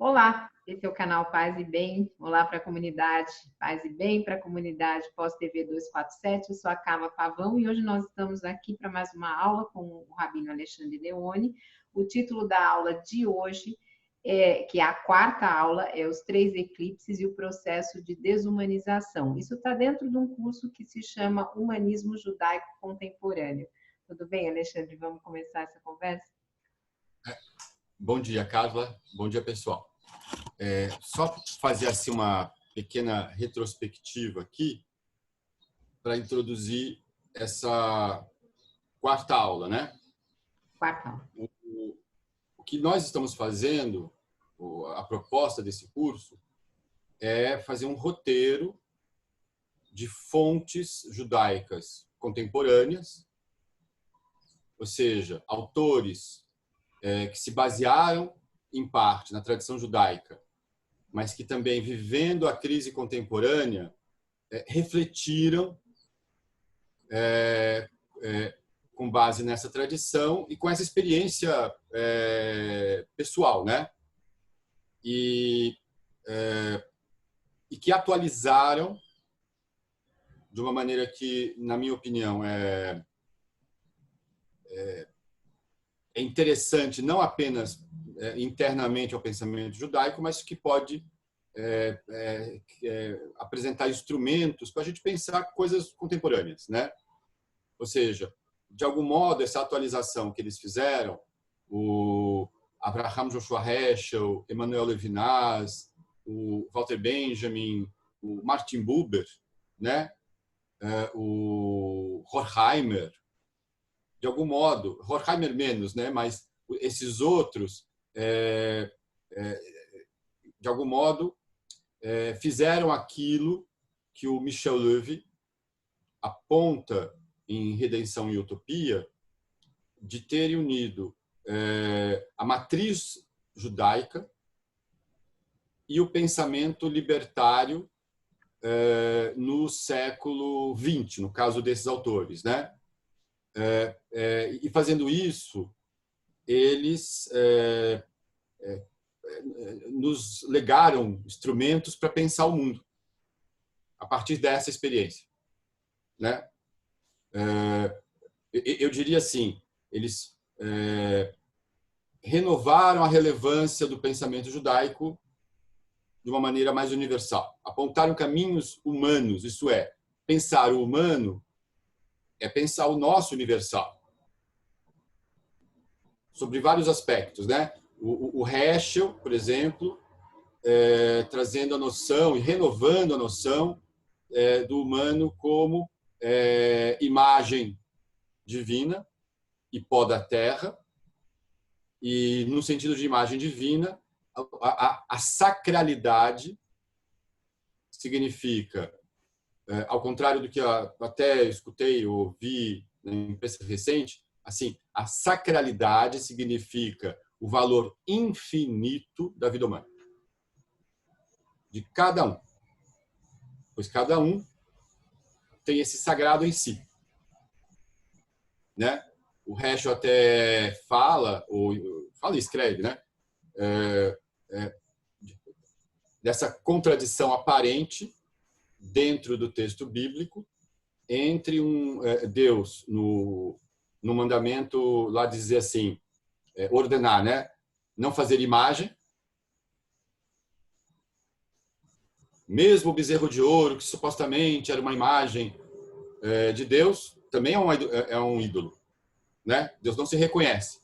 Olá, esse é o canal Paz e Bem. Olá para a comunidade Paz e Bem, para a comunidade Pós-TV 247. Eu sou a Carla Pavão e hoje nós estamos aqui para mais uma aula com o Rabino Alexandre Leone. O título da aula de hoje, que é a quarta aula, é Os Três Eclipses e o Processo de Desumanização. Isso está dentro de um curso que se chama Humanismo Judaico Contemporâneo. Tudo bem, Alexandre? Vamos começar essa conversa? Bom dia, Carla. Bom dia, pessoal. Só fazer assim uma pequena retrospectiva aqui para introduzir essa quarta aula, né? Quarta aula. O que nós estamos fazendo, a proposta desse curso, é fazer um roteiro de fontes judaicas contemporâneas, ou seja, autores que se basearam, em parte, na tradição judaica, mas que também, vivendo a crise contemporânea, refletiram com base nessa tradição e com essa experiência pessoal, né? E que atualizaram de uma maneira que, na minha opinião, é interessante não apenas internamente ao pensamento judaico, mas que pode apresentar instrumentos para a gente pensar coisas contemporâneas, né? Ou seja, de algum modo, essa atualização que eles fizeram, o Abraham Joshua Heschel, Emmanuel Levinas, o Walter Benjamin, o Martin Buber, né? O Horkheimer, de algum modo, Horkheimer menos, né? Mas esses outros, de algum modo, fizeram aquilo que o Michel Levy aponta em Redenção e Utopia, de terem unido a matriz judaica e o pensamento libertário no século XX, no caso desses autores, né? E fazendo isso, eles nos legaram instrumentos para pensar o mundo a partir dessa experiência, né? Eu diria assim, eles renovaram a relevância do pensamento judaico de uma maneira mais universal, apontaram caminhos humanos, isso é, pensar o humano é pensar o nosso universal, sobre vários aspectos, né? O Heschel, por exemplo, trazendo a noção e renovando a noção do humano como imagem divina e pó da terra, e no sentido de imagem divina, a sacralidade significa, ao contrário do que até escutei ou ouvi na imprensa recente, assim, a sacralidade significa o valor infinito da vida humana, de cada um, pois cada um tem esse sagrado em si, né? O Heschel até fala e escreve, né? Dessa contradição aparente dentro do texto bíblico entre Deus no mandamento lá dizer assim, ordenar, né? Não fazer imagem, mesmo o bezerro de ouro que supostamente era uma imagem de Deus, também é um ídolo, né? Deus não se reconhece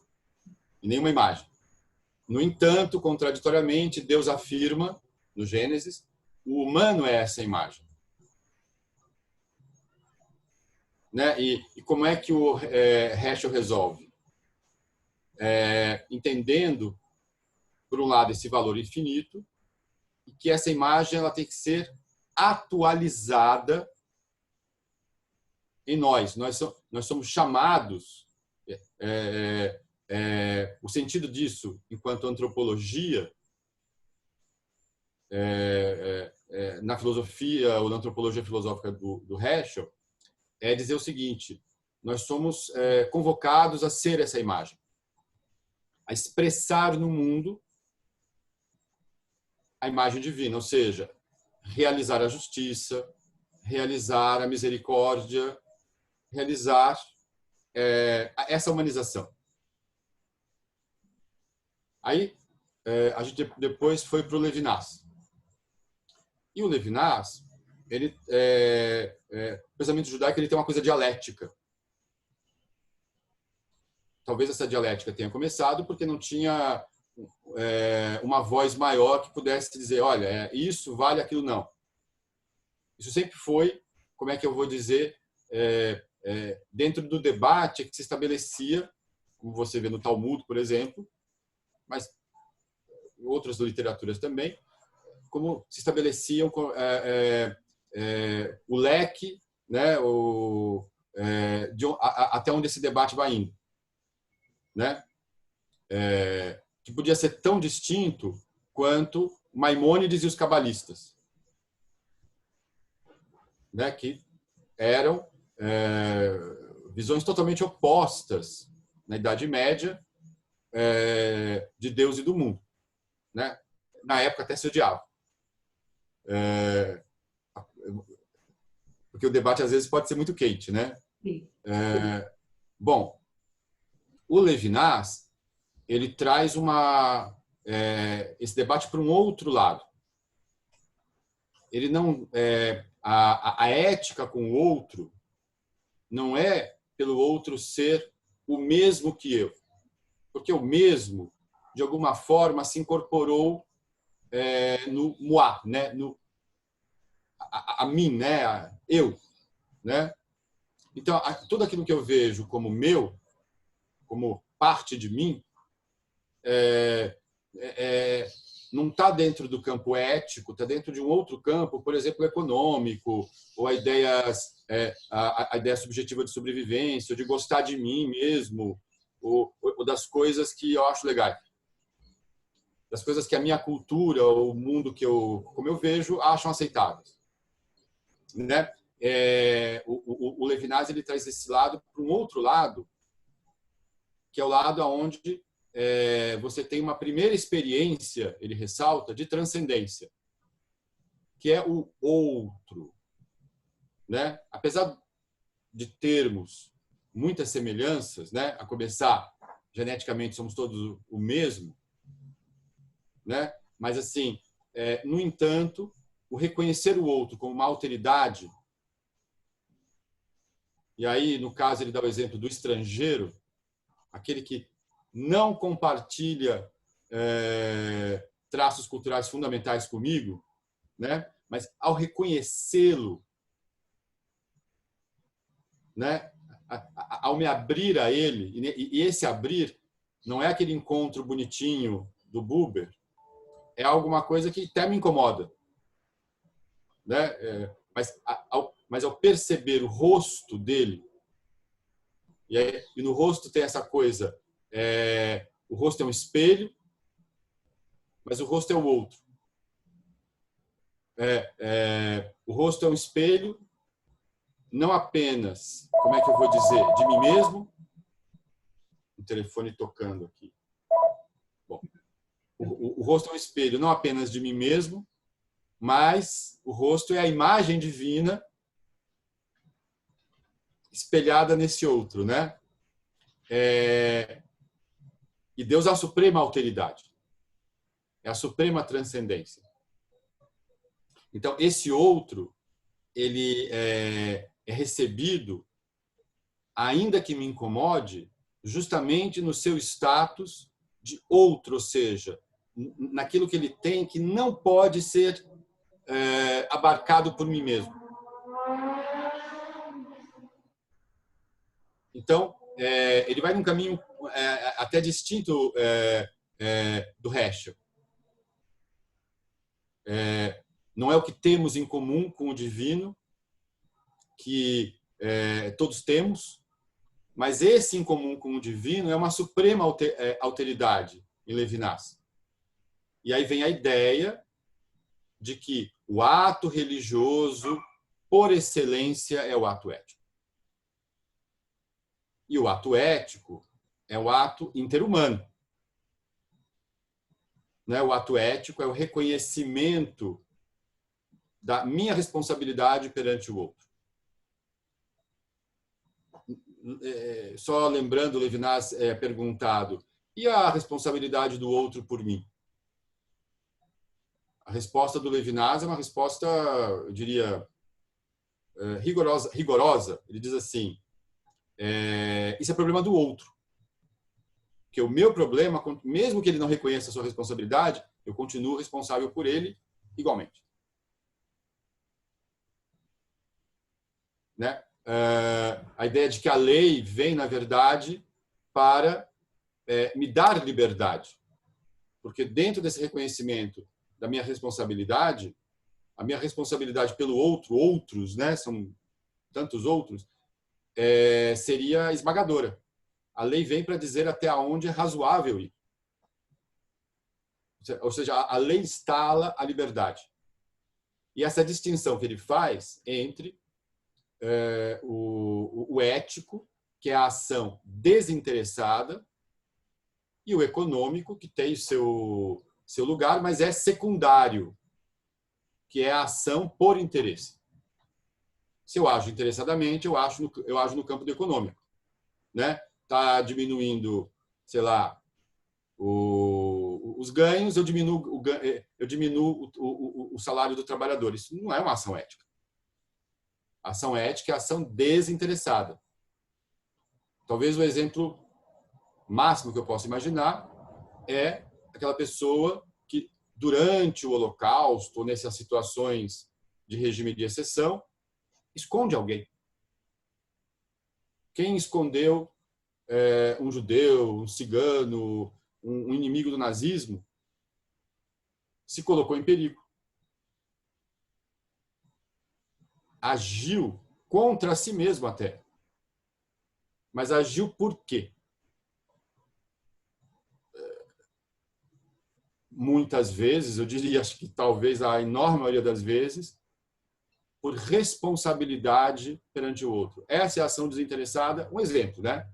em nenhuma imagem. No entanto, contraditoriamente, Deus afirma no Gênesis, o humano é essa imagem. Né? E como é que o Heschel resolve? Entendendo, por um lado, esse valor infinito, e que essa imagem ela tem que ser atualizada em nós. Nós somos chamados, o sentido disso, enquanto antropologia, na filosofia ou na antropologia filosófica do Heschel, é dizer o seguinte: nós somos convocados a ser essa imagem, a expressar no mundo a imagem divina, ou seja, realizar a justiça, realizar a misericórdia, realizar essa humanização. Aí, a gente depois foi para o Levinas. E o Levinas, ele, o pensamento judaico, ele tem uma coisa dialética. Talvez essa dialética tenha começado porque não tinha uma voz maior que pudesse dizer, olha, isso vale, aquilo não. Isso sempre foi, como é que eu vou dizer, dentro do debate que se estabelecia, como você vê no Talmud, por exemplo, mas outras literaturas também, como se estabeleciam o leque, né, até onde esse debate vai indo, né? Que podia ser tão distinto quanto Maimônides e os cabalistas, né, que eram visões totalmente opostas na Idade Média de Deus e do mundo, né? Na época até se odiavam. Porque o debate às vezes pode ser muito quente, né? Sim. Bom, o Levinas, ele traz esse debate para um outro lado. Ele não a ética com o outro não é pelo outro ser o mesmo que eu, porque o mesmo de alguma forma se incorporou no moi, né, no a mim, né, eu, né? Então, tudo aquilo que eu vejo como meu, como parte de mim, não está dentro do campo ético, está dentro de um outro campo, por exemplo, econômico, ou a ideia subjetiva de sobrevivência, ou de gostar de mim mesmo, ou das coisas que eu acho legais, das coisas que a minha cultura, o mundo como eu vejo, acham aceitáveis, né? O Levinas, ele traz esse lado para um outro lado, que é o lado onde você tem uma primeira experiência, ele ressalta, de transcendência, que é o outro, né? Apesar de termos muitas semelhanças, né? A começar, geneticamente somos todos o mesmo, né? Mas assim, no entanto, o reconhecer o outro como uma alteridade, e aí, no caso, ele dá o exemplo do estrangeiro, aquele que não compartilha traços culturais fundamentais comigo, né? Mas ao reconhecê-lo, né? Ao me abrir a ele, e esse abrir não é aquele encontro bonitinho do Buber, é alguma coisa que até me incomoda, né? Mas ao perceber o rosto dele, e no rosto tem essa coisa, o rosto é um espelho, mas o rosto é o outro. O rosto é um espelho, não apenas, como é que eu vou dizer, de mim mesmo. O telefone tocando aqui. Bom, o rosto é um espelho, não apenas de mim mesmo, mas o rosto é a imagem divina espelhada nesse outro, né? E Deus é a suprema alteridade, é a suprema transcendência. Então, esse outro, ele é recebido, ainda que me incomode, justamente no seu status de outro, ou seja, naquilo que ele tem que não pode ser abarcado por mim mesmo. Então, ele vai num caminho até distinto do Heschel. Não é o que temos em comum com o divino, que todos temos, mas esse em comum com o divino é uma suprema alteridade em Levinas. E aí vem a ideia de que o ato religioso, por excelência, é o ato ético. E o ato ético é o ato interhumano. né? O ato ético é o reconhecimento da minha responsabilidade perante o outro. Só lembrando, Levinas perguntado, e a responsabilidade do outro por mim? A resposta do Levinas é uma resposta, eu diria, rigorosa. Ele diz assim, isso é problema do outro. Porque o meu problema, mesmo que ele não reconheça a sua responsabilidade, eu continuo responsável por ele igualmente. Né? A ideia de que a lei vem, na verdade, para me dar liberdade. Porque dentro desse reconhecimento da minha responsabilidade, a minha responsabilidade pelo outro, outros, né, são tantos outros, seria esmagadora. A lei vem para dizer até onde é razoável ir. Ou seja, a lei instala a liberdade. E essa distinção que ele faz entre o ético, que é a ação desinteressada, e o econômico, que tem seu lugar, mas é secundário, que é a ação por interesse. Se eu ajo interessadamente, eu ajo no campo do econômico. Né? Tá diminuindo, sei lá, os ganhos, eu diminuo o salário do trabalhador. Isso não é uma ação ética. A ação ética é a ação desinteressada. Talvez o exemplo máximo que eu possa imaginar é aquela pessoa que, durante o Holocausto, ou nessas situações de regime de exceção, esconde alguém. Quem escondeu um judeu, um cigano, um inimigo do nazismo, se colocou em perigo. Agiu contra si mesmo até. Mas agiu por quê? Muitas vezes, eu diria, acho que talvez a enorme maioria das vezes, por responsabilidade perante o outro. Essa é a ação desinteressada. Um exemplo, né?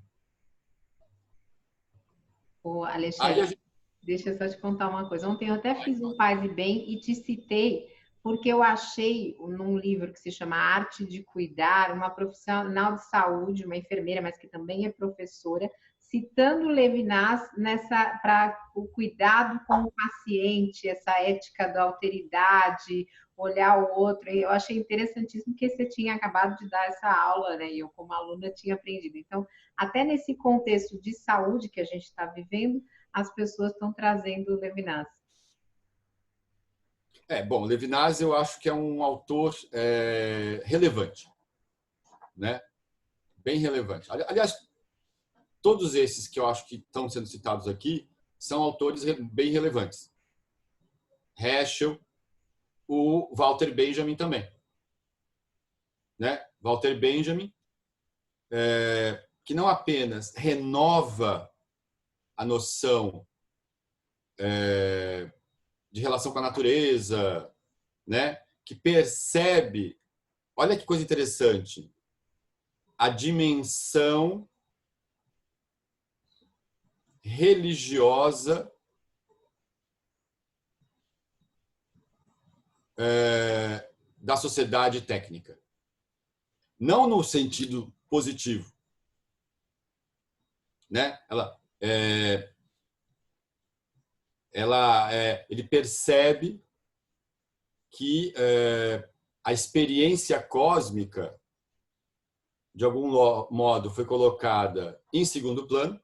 Ô, Alexandre, deixa eu só te contar uma coisa. Ontem eu até fiz um Paz e Bem e te citei porque eu achei num livro que se chama Arte de Cuidar, uma profissional de saúde, uma enfermeira, mas que também é professora, citando Levinas para o cuidado com o paciente, essa ética da alteridade, olhar o outro. E eu achei interessantíssimo que você tinha acabado de dar essa aula, né? E eu, como aluna, tinha aprendido. Então, até nesse contexto de saúde que a gente está vivendo, as pessoas estão trazendo o Levinas. Bom, Levinas eu acho que é um autor relevante, né? Bem relevante. Aliás, todos esses que eu acho que estão sendo citados aqui são autores bem relevantes. Heschel, o Walter Benjamin também. Né? Walter Benjamin, que não apenas renova a noção de relação com a natureza, né? Que percebe, olha que coisa interessante, a dimensão religiosa da sociedade técnica. Não no sentido positivo. Né? Ele percebe que a experiência cósmica, de algum modo, foi colocada em segundo plano,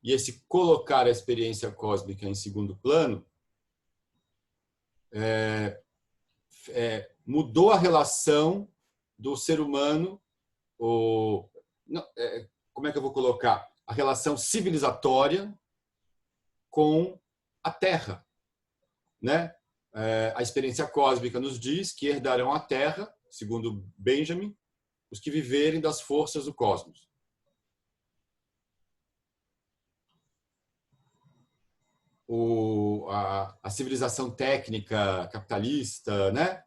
e esse colocar a experiência cósmica em segundo plano mudou a relação do ser humano, como é que eu vou colocar? A relação civilizatória com a Terra. Né? A experiência cósmica nos diz que herdarão a Terra, segundo Benjamin, os que viverem das forças do cosmos. A civilização técnica capitalista, né?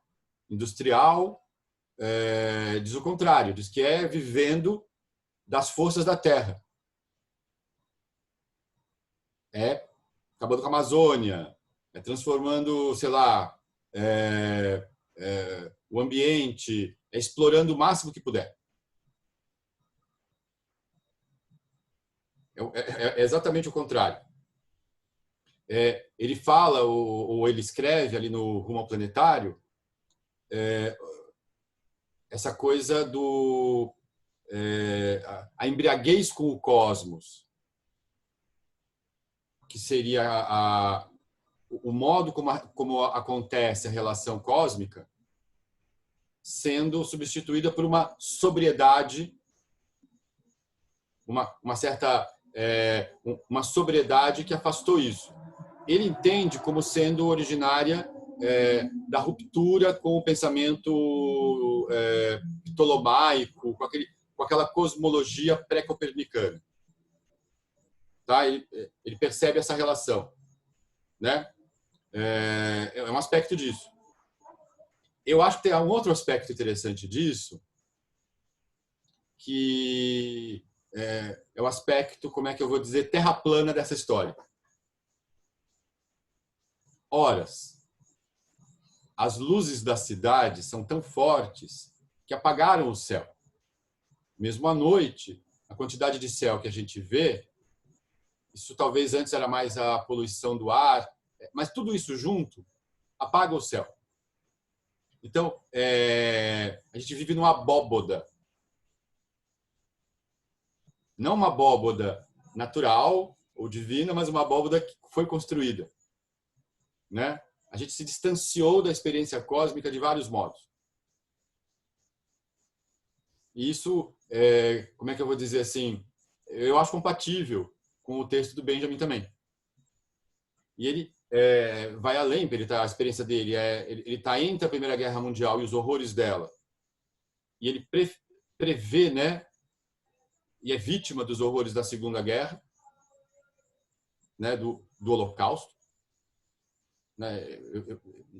Industrial, diz o contrário, diz que é vivendo das forças da Terra. É acabando com a Amazônia, transformando, sei lá, o ambiente, explorando o máximo que puder. É exatamente o contrário. Ele fala, ou ele escreve ali no Rumo ao Planetário, essa coisa do a embriaguez com o cosmos, que seria o modo como acontece a relação cósmica, sendo substituída por uma sobriedade, uma certa uma sobriedade que afastou isso. Ele entende como sendo originária da ruptura com o pensamento ptolomaico, com aquela cosmologia pré-copernicana. Tá? Ele percebe essa relação, né? É um aspecto disso. Eu acho que tem um outro aspecto interessante disso, que é o aspecto, como é que eu vou dizer, terra plana dessa história. Ora, as luzes da cidade são tão fortes que apagaram o céu. Mesmo à noite, a quantidade de céu que a gente vê, isso talvez antes era mais a poluição do ar, mas tudo isso junto apaga o céu. Então, a gente vive numa abóboda. Não uma abóboda natural ou divina, mas uma abóboda que foi construída, né? A gente se distanciou da experiência cósmica de vários modos. E isso, como é que eu vou dizer assim, eu acho compatível com o texto do Benjamin também. E ele vai além, a experiência dele ele está entre a Primeira Guerra Mundial e os horrores dela. E ele prevê, né, e é vítima dos horrores da Segunda Guerra, né, do Holocausto. Né?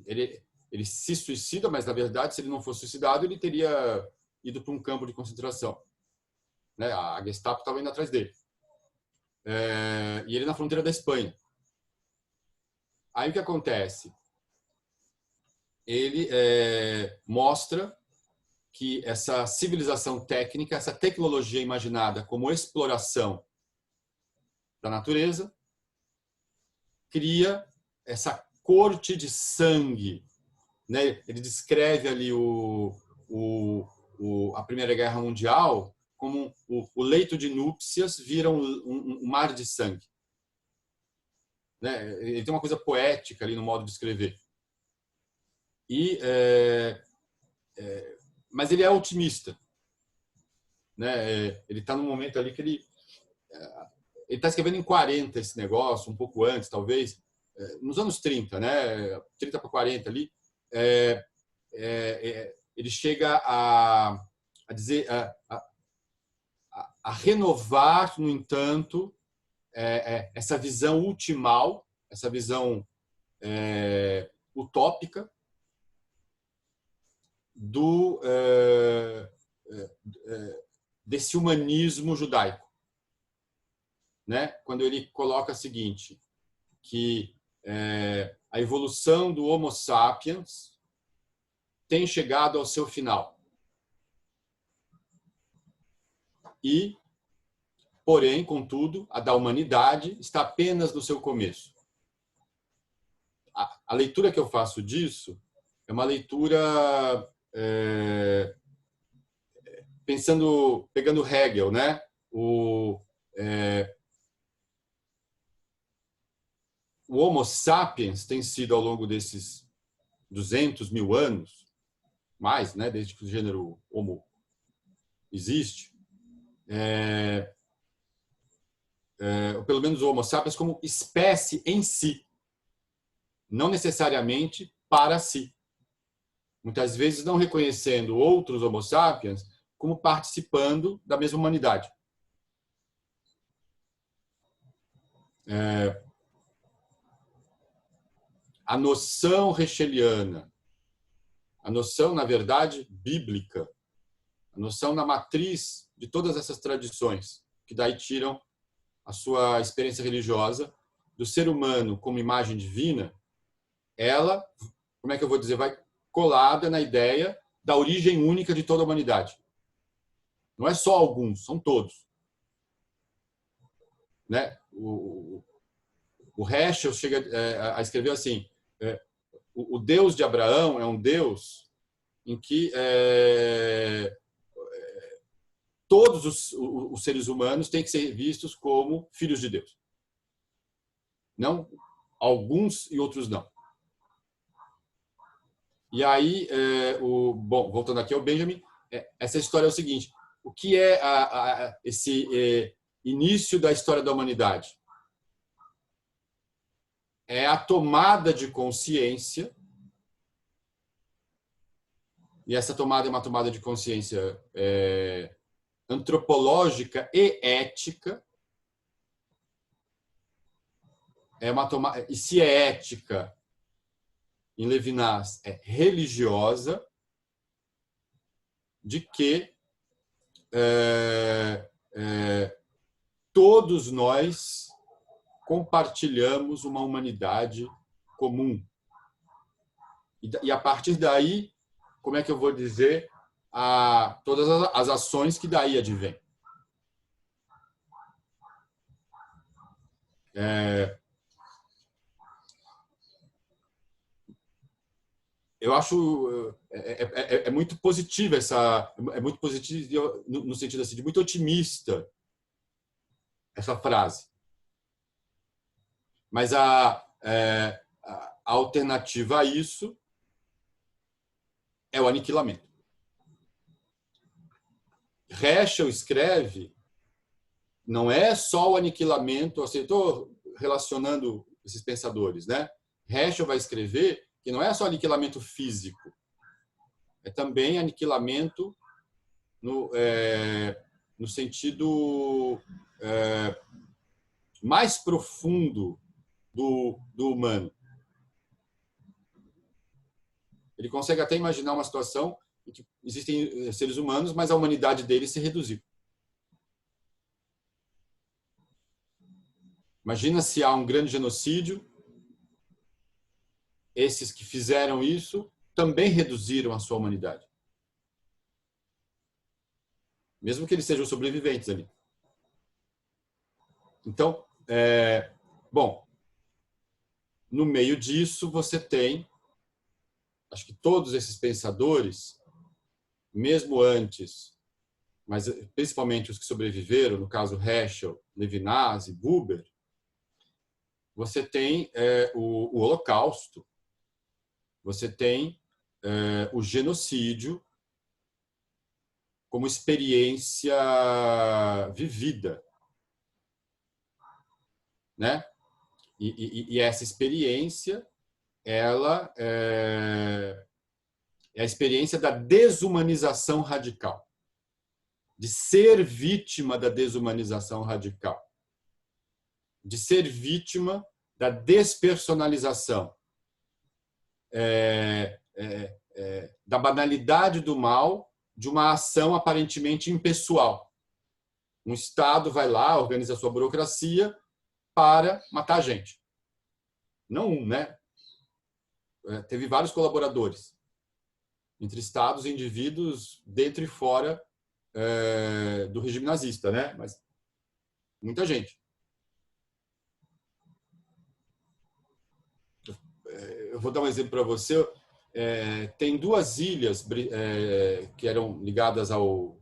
Ele se suicida, mas, na verdade, se ele não fosse suicidado, ele teria ido para um campo de concentração. Né? A Gestapo estava indo atrás dele. E ele na fronteira da Espanha. Aí o que acontece? Ele mostra que essa civilização técnica, essa tecnologia imaginada como exploração da natureza, cria essa corte de sangue. Né? Ele descreve ali a Primeira Guerra Mundial como o leito de núpcias vira um mar de sangue. Né? Ele tem uma coisa poética ali no modo de escrever. Mas ele é otimista. Né? Ele está num momento ali que ele está escrevendo em 40 esse negócio, um pouco antes, talvez, nos anos 30, né? 30 para 40 ali, ele chega a dizer, a renovar, no entanto, essa visão ultimal, essa visão utópica desse humanismo judaico, né? Quando ele coloca o seguinte, que a evolução do Homo sapiens tem chegado ao seu final. E, porém, contudo, a da humanidade está apenas no seu começo. A leitura que eu faço disso é uma leitura pegando Hegel, né? O Homo sapiens tem sido, ao longo desses 200 mil anos, mais, né, desde que o gênero Homo existe, ou pelo menos o Homo sapiens como espécie em si, não necessariamente para si. Muitas vezes não reconhecendo outros Homo sapiens como participando da mesma humanidade. A noção hegeliana, a noção, na verdade, bíblica, a noção na matriz de todas essas tradições, que daí tiram a sua experiência religiosa do ser humano como imagem divina, ela, como é que eu vou dizer, vai colada na ideia da origem única de toda a humanidade. Não é só alguns, são todos. Né? O Heschel chega a escrever assim, o Deus de Abraão é um Deus em que todos os seres humanos têm que ser vistos como filhos de Deus. Não alguns e outros não. E aí, bom, voltando aqui ao Benjamin, essa história é o seguinte: o que é esse início da história da humanidade? É a tomada de consciência, e essa tomada é uma tomada de consciência antropológica e ética. E se é ética, em Levinas, é religiosa, de que todos nós compartilhamos uma humanidade comum. E a partir daí, como é que eu vou dizer, todas as ações que daí advêm. Eu acho muito positiva muito positiva no sentido assim, de muito otimista essa frase. Mas a alternativa a isso é o aniquilamento. Heschel escreve, não é só o aniquilamento, assim, estou relacionando esses pensadores, né? Heschel vai escrever que não é só aniquilamento físico, é também aniquilamento no sentido mais profundo do humano. Ele consegue até imaginar uma situação em que existem seres humanos, mas a humanidade deles se reduziu. Imagina se há um grande genocídio, esses que fizeram isso também reduziram a sua humanidade. Mesmo que eles sejam sobreviventes ali. Então, bom, no meio disso você tem, acho que todos esses pensadores, mesmo antes, mas principalmente os que sobreviveram, no caso Heschel, Levinas e Buber, você tem o Holocausto, você tem o genocídio como experiência vivida, né? E essa experiência, ela é a experiência da desumanização radical, de ser vítima da desumanização radical, de ser vítima da despersonalização, da banalidade do mal, de uma ação aparentemente impessoal. Um Estado vai lá, organiza a sua burocracia para matar a gente. Não um, né? Teve vários colaboradores, entre Estados e indivíduos dentro e fora do regime nazista, né? Mas muita gente. Eu vou dar um exemplo para você. Tem duas ilhas que eram ligadas ao...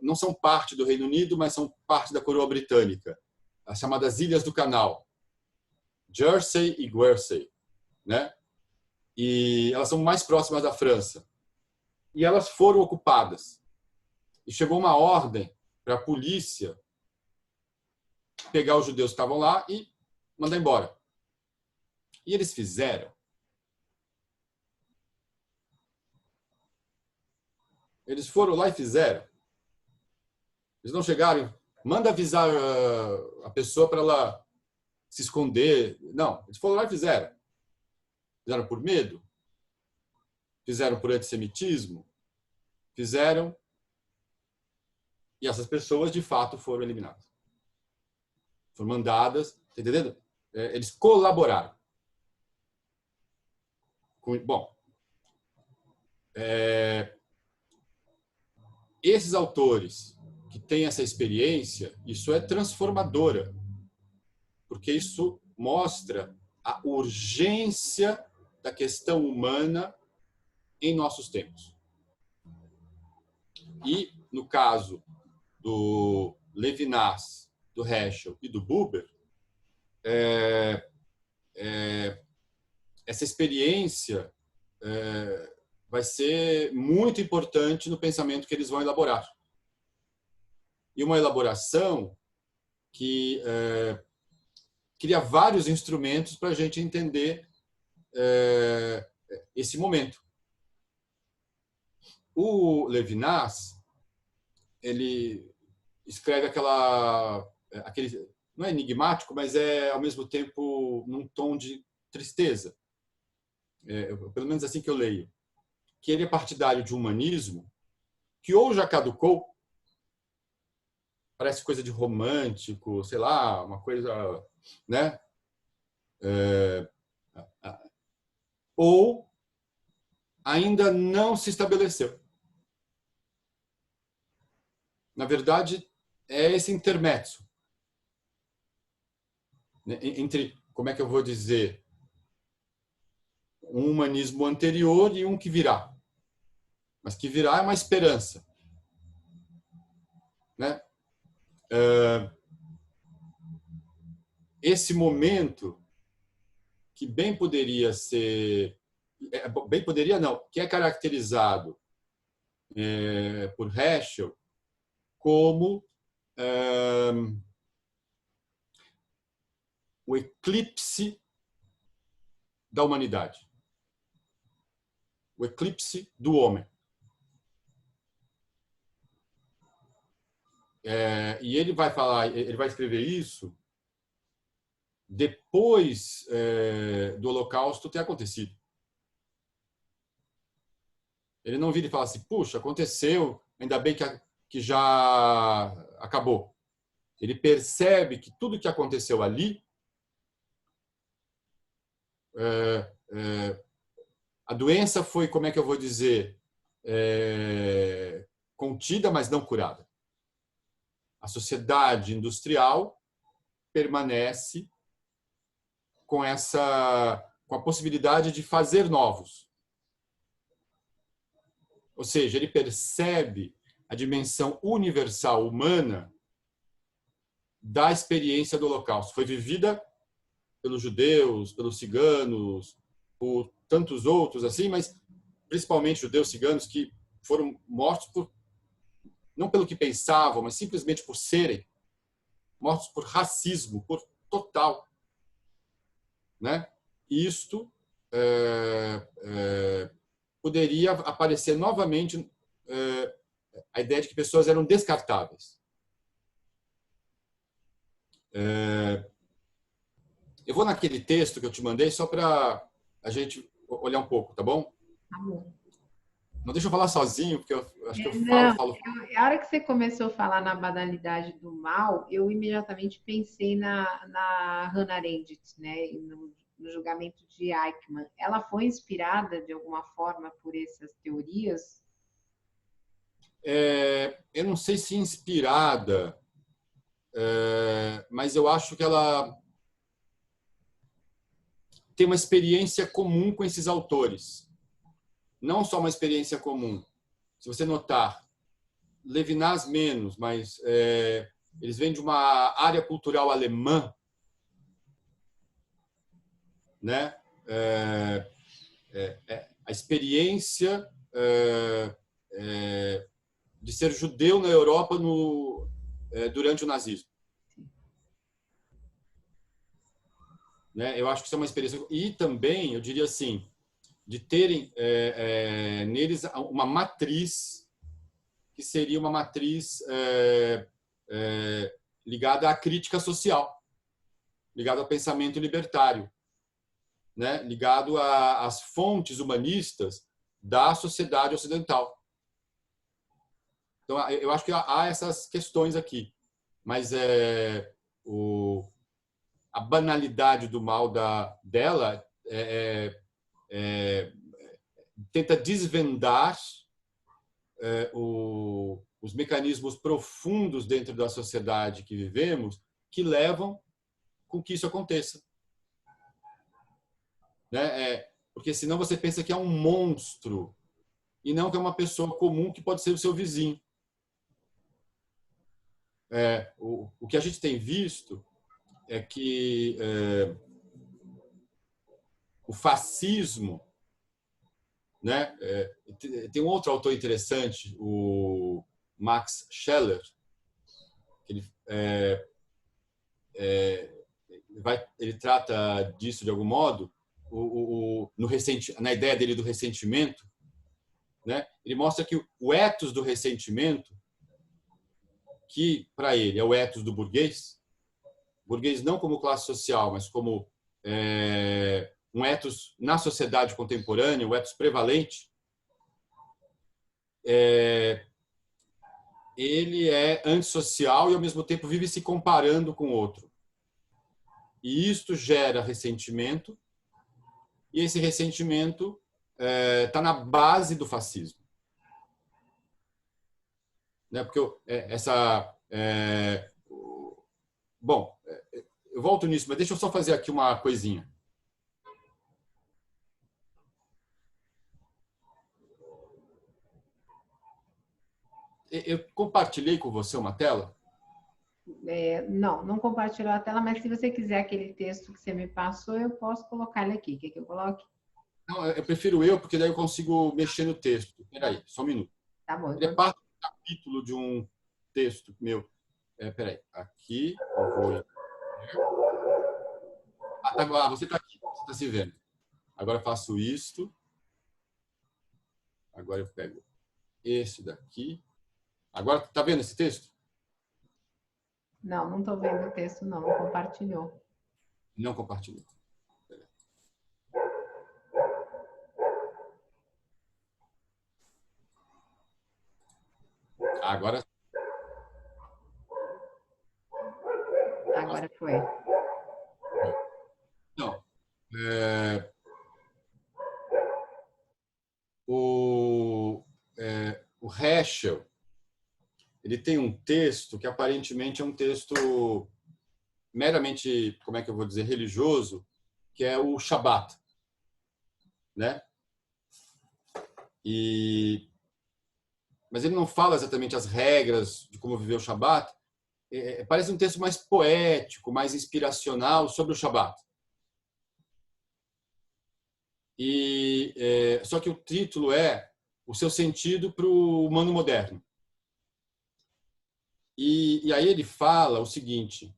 Não são parte do Reino Unido, mas são parte da coroa britânica. As chamadas Ilhas do Canal. Jersey e Guernsey, né? E elas são mais próximas da França. E elas foram ocupadas. E chegou uma ordem para a polícia pegar os judeus que estavam lá e mandar embora. E eles fizeram. Eles foram lá e fizeram. Eles não chegaram, manda avisar a pessoa para ela se esconder. Não, eles foram lá e fizeram. Fizeram por medo, fizeram por antissemitismo, fizeram, e essas pessoas de fato foram eliminadas. Foram mandadas, tá entendendo? eles colaboraram. Bom, esses autores que têm essa experiência, isso é transformadora, porque isso mostra a urgência da questão humana em nossos tempos. E, no caso do Levinas, do Heschel e do Buber, essa experiência vai ser muito importante no pensamento que eles vão elaborar. E uma elaboração que cria vários instrumentos para a gente entender esse momento. O Levinas, ele escreve aquele, não é enigmático, mas é ao mesmo tempo num tom de tristeza. Pelo menos assim que eu leio. Que ele é partidário de um humanismo que ou já caducou, parece coisa de romântico, sei lá, uma coisa, né? Ou ainda não se estabeleceu. Na verdade, é esse intermédio entre, como é que eu vou dizer, um humanismo anterior e um que virá. Mas que virá é uma esperança, né? Esse momento que bem poderia ser, bem poderia não, que é caracterizado por Heschel como o eclipse da humanidade, o eclipse do homem. E ele vai falar, ele vai escrever isso depois do Holocausto ter acontecido. Ele não vira e fala assim, puxa, aconteceu, ainda bem que já acabou. Ele percebe que tudo que aconteceu ali, a doença foi, como é que eu vou dizer, contida, mas não curada. A sociedade industrial permanece com a possibilidade de fazer novos. Ou seja, ele percebe a dimensão universal humana da experiência do Holocausto. Foi vivida pelos judeus, pelos ciganos, por tantos outros assim, mas principalmente judeus ciganos que foram mortos não pelo que pensavam, mas simplesmente por serem mortos por racismo, por total, né? Isto poderia aparecer novamente a ideia de que pessoas eram descartáveis. Eu vou naquele texto que eu te mandei só para a gente olhar um pouco, tá bom? Tá bom. Não deixa eu falar sozinho, porque eu acho que eu Não, falo. a hora que você começou a falar na banalidade do mal, eu imediatamente pensei na Hannah Arendt, né? E no julgamento de Eichmann. Ela foi inspirada de alguma forma por essas teorias? Eu não sei se inspirada, mas eu acho que ela tem uma experiência comum com esses autores. Não só uma experiência comum. Se você notar, Levinas menos, mas eles vêm de uma área cultural alemã, né? A experiência de ser judeu na Europa durante o nazismo. Né? Eu acho que isso é uma experiência. E também, eu diria assim, de terem neles uma matriz que seria uma matriz ligada à crítica social, ligada ao pensamento libertário, né? Ligado às fontes humanistas da sociedade ocidental. Então, eu acho que há essas questões aqui, mas a banalidade do mal dela tenta desvendar os mecanismos profundos dentro da sociedade que vivemos que levam com que isso aconteça. Né? Porque senão você pensa que é um monstro e não que é uma pessoa comum que pode ser o seu vizinho. O que a gente tem visto é que o fascismo, né? Tem um outro autor interessante, o Max Scheler, que ele trata disso de algum modo na ideia dele do ressentimento, né? Ele mostra que o ethos do ressentimento, que para ele é o ethos do burguês não como classe social, mas como um ethos na sociedade contemporânea, um ethos prevalente, ele é antissocial e, ao mesmo tempo, vive se comparando com o outro. E isto gera ressentimento, e esse ressentimento está na base do fascismo. Né? Porque bom, eu volto nisso, mas deixa eu só fazer aqui uma coisinha. Eu compartilhei com você uma tela? Não compartilhou a tela, mas se você quiser aquele texto que você me passou, eu posso colocar ele aqui. Quer que eu coloque? Não, eu prefiro porque daí eu consigo mexer no texto. Espera aí, só um minuto. Tá bom. Ele é parte do capítulo de um texto meu. Espera aí, aqui eu vou... você está aqui, você está se vendo. Agora eu faço isto. Agora eu pego esse daqui. Agora, está vendo esse texto? Não estou vendo o texto, não compartilhou. Não compartilhou. Agora foi. Não. O Heschel, ele tem um texto que aparentemente é um texto meramente, como é que eu vou dizer, religioso, que é o Shabat, né? Mas ele não fala exatamente as regras de como viver o Shabat. Parece um texto mais poético, mais inspiracional sobre o Shabat. Só que o título é o seu sentido para o humano moderno. E aí ele fala o seguinte,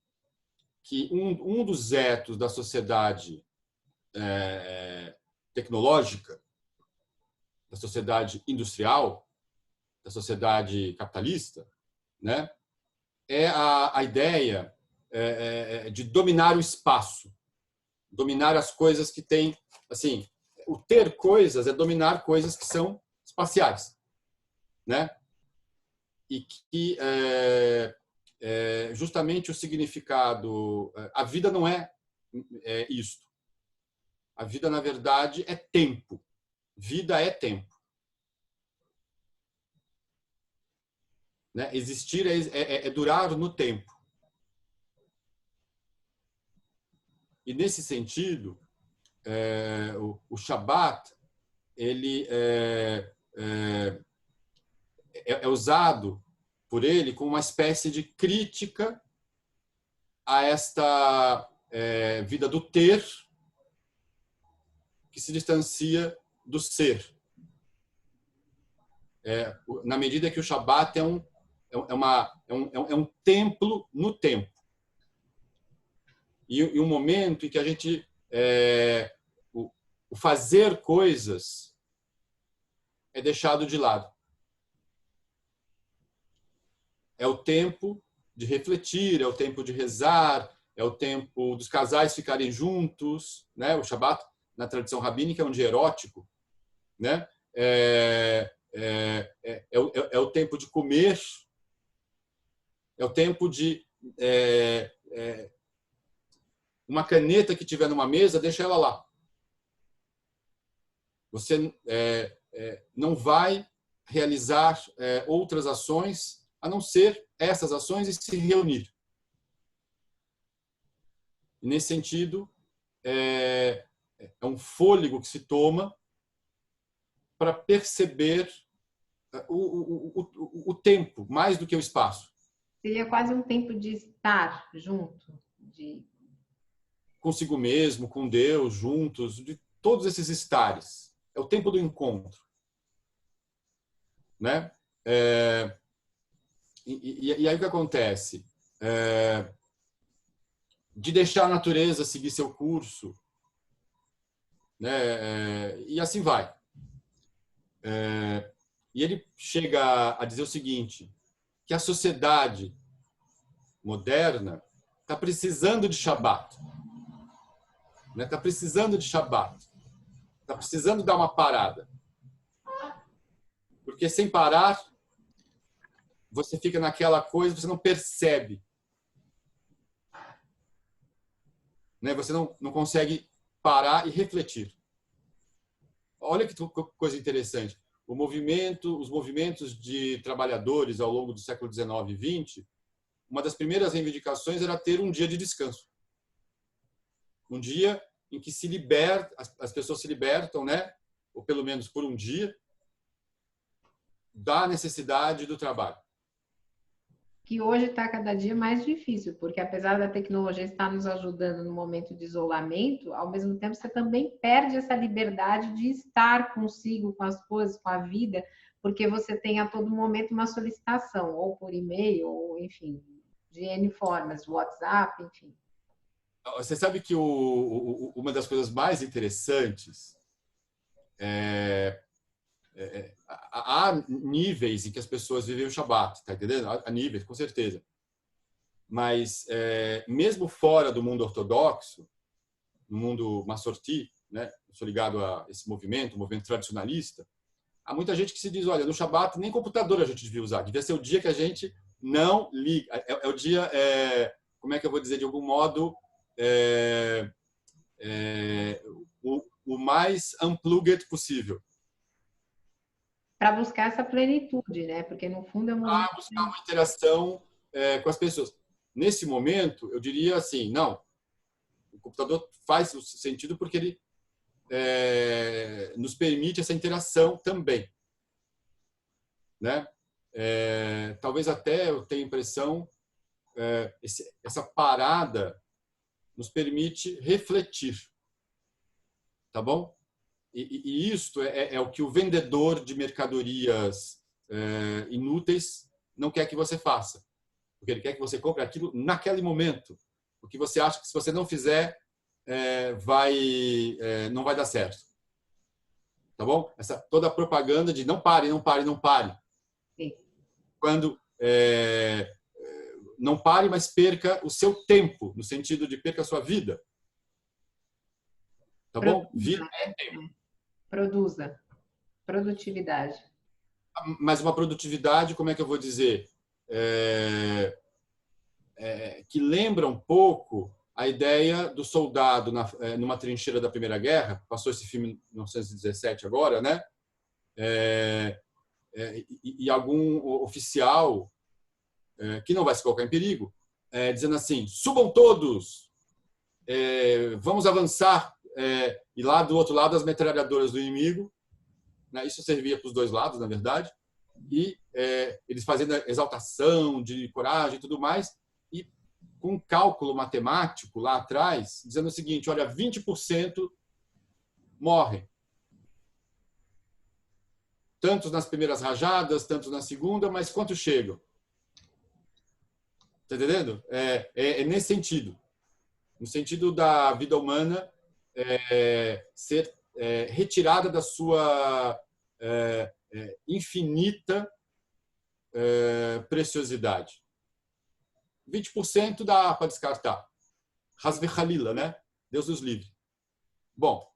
que um dos etos da sociedade tecnológica, da sociedade industrial, da sociedade capitalista, né, é a ideia de dominar o espaço, dominar as coisas que têm, assim, o ter coisas é dominar coisas que são espaciais, né? E que justamente o significado, a vida não é isto. A vida, na verdade, é tempo. Vida é tempo. Né? Existir é durar no tempo. E nesse sentido, o Shabat ele é usado por ele como uma espécie de crítica a esta vida do ter que se distancia do ser. Na medida que o Shabat é um templo no tempo. E um momento em que a gente o fazer coisas é deixado de lado. É o tempo de refletir, é o tempo de rezar, é o tempo dos casais ficarem juntos, né? O Shabat, na tradição rabínica, é um dia erótico, né? É o tempo de comer, é o tempo de Uma caneta que tiver numa mesa, deixa ela lá. Você não vai realizar outras ações a não ser essas ações e se reunir. E, nesse sentido, é um fôlego que se toma para perceber o tempo, mais do que o espaço. Seria quase um tempo de estar junto, consigo mesmo, com Deus, juntos, de todos esses estares. É o tempo do encontro. Né? E aí o que acontece? De deixar a natureza seguir seu curso, né? E assim vai. E ele chega a dizer o seguinte, que a sociedade moderna está precisando de Shabat. Está precisando de Shabat. Está precisando dar uma parada. Porque sem parar, você fica naquela coisa, você não percebe. Você não consegue parar e refletir. Olha que coisa interessante. Os movimentos de trabalhadores ao longo do século XIX e XX, uma das primeiras reivindicações era ter um dia de descanso. Um dia em que as pessoas se libertam, né? Ou pelo menos por um dia, da necessidade do trabalho. Que hoje está cada dia mais difícil, porque apesar da tecnologia estar nos ajudando no momento de isolamento, ao mesmo tempo você também perde essa liberdade de estar consigo, com as coisas, com a vida, porque você tem a todo momento uma solicitação, ou por e-mail, ou enfim, de N formas, WhatsApp, enfim. Você sabe que uma das coisas mais interessantes há níveis em que as pessoas vivem o Shabat, tá entendendo? Há níveis, com certeza. Mas mesmo fora do mundo ortodoxo, no mundo massorti, né? Eu sou ligado a esse movimento, tradicionalista, há muita gente que se diz, olha, no Shabat nem computador a gente devia usar, devia ser o dia que a gente não liga. É o dia, como é que eu vou dizer, de algum modo, o mais unplugged possível. Para buscar essa plenitude, né? Porque no fundo é um momento... Para buscar uma interação com as pessoas. Nesse momento, eu diria assim, não, o computador faz sentido porque ele nos permite essa interação também. Né? Talvez até eu tenha a impressão, essa parada nos permite refletir. Tá bom? E isto é o que o vendedor de mercadorias inúteis não quer que você faça. Porque ele quer que você compre aquilo naquele momento. Porque você acha que se você não fizer, não vai dar certo. Tá bom? Toda a propaganda de não pare, não pare, não pare. Sim. Quando não pare, mas perca o seu tempo, no sentido de perca a sua vida. Tá bom? Vida é tempo. Produza. Produtividade. Mas uma produtividade, como é que eu vou dizer? Que lembra um pouco a ideia do soldado numa trincheira da Primeira Guerra. Passou esse filme em 1917 agora, né? E algum oficial que não vai se colocar em perigo, dizendo assim, subam todos, vamos avançar, e lá do outro lado as metralhadoras do inimigo, né? Isso servia para os dois lados, na verdade, e eles fazendo exaltação de coragem e tudo mais, e com um cálculo matemático lá atrás, dizendo o seguinte, olha, 20% morrem. Tantos nas primeiras rajadas, tantos na segunda, mas quantos chegam? Está entendendo? Nesse sentido. No sentido da vida humana ser retirada da sua infinita preciosidade. 20% dá para descartar. Hasve Halila, né? Deus nos livre. Bom,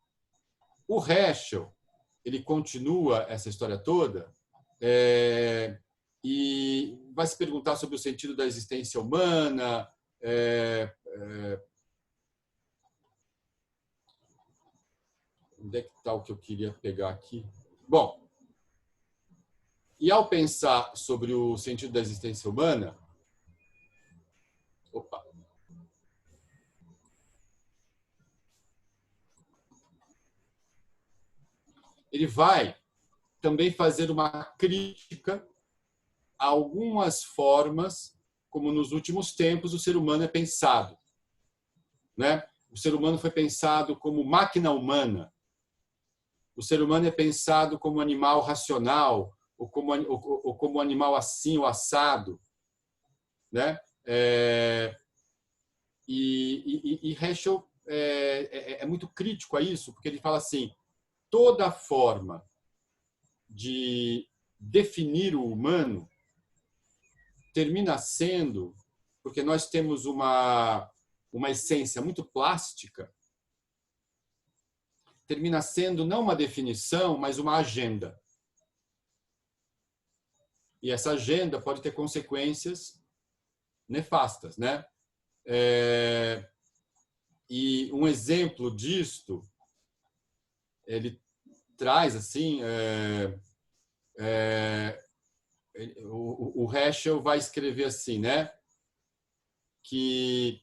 o Heschel, ele continua essa história toda e vai se perguntar sobre o sentido da existência humana, onde é que está o que eu queria pegar aqui? Bom, e ao pensar sobre o sentido da existência humana, opa, ele vai também fazer uma crítica a algumas formas como nos últimos tempos o ser humano é pensado, né? O ser humano foi pensado como máquina humana. O ser humano é pensado como animal racional, ou como animal assim, ou assado, né? E Heschel é muito crítico a isso, porque ele fala assim, toda forma de definir o humano termina sendo, porque nós temos uma essência muito plástica, termina sendo não uma definição, mas uma agenda. E essa agenda pode ter consequências nefastas, né? E um exemplo disto, ele traz assim, o Heschel vai escrever assim, né? Que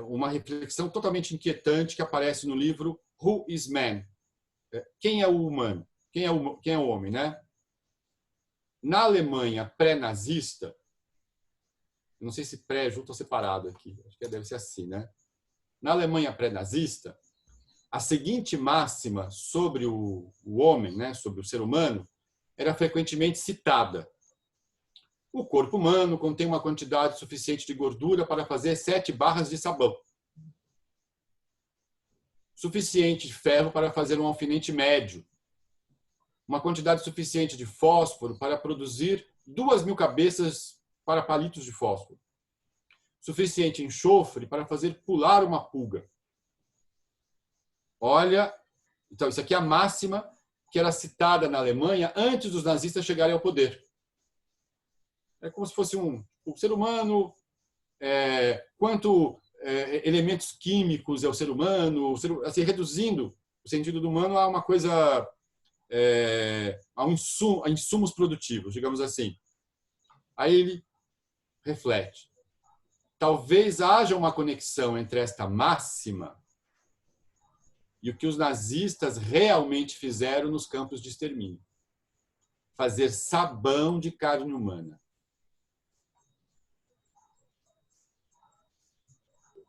uma reflexão totalmente inquietante que aparece no livro Who is Man? Quem é o humano? Quem é o homem, né? Na Alemanha pré-nazista, não sei se pré junto ou separado aqui, acho que deve ser assim, né? Na Alemanha pré-nazista, a seguinte máxima sobre o homem, né, sobre o ser humano, era frequentemente citada. O corpo humano contém uma quantidade suficiente de gordura para fazer 7 barras de sabão. Suficiente de ferro para fazer um alfinete médio. Uma quantidade suficiente de fósforo para produzir 2.000 cabeças para palitos de fósforo. Suficiente enxofre para fazer pular uma pulga. Olha, então isso aqui é a máxima que era citada na Alemanha antes dos nazistas chegarem ao poder. É como se fosse um ser humano, quanto elementos químicos é o ser humano, assim, reduzindo o sentido do humano a uma coisa, a insumos produtivos, digamos assim. Aí ele reflete. Talvez haja uma conexão entre esta máxima e o que os nazistas realmente fizeram nos campos de extermínio. Fazer sabão de carne humana.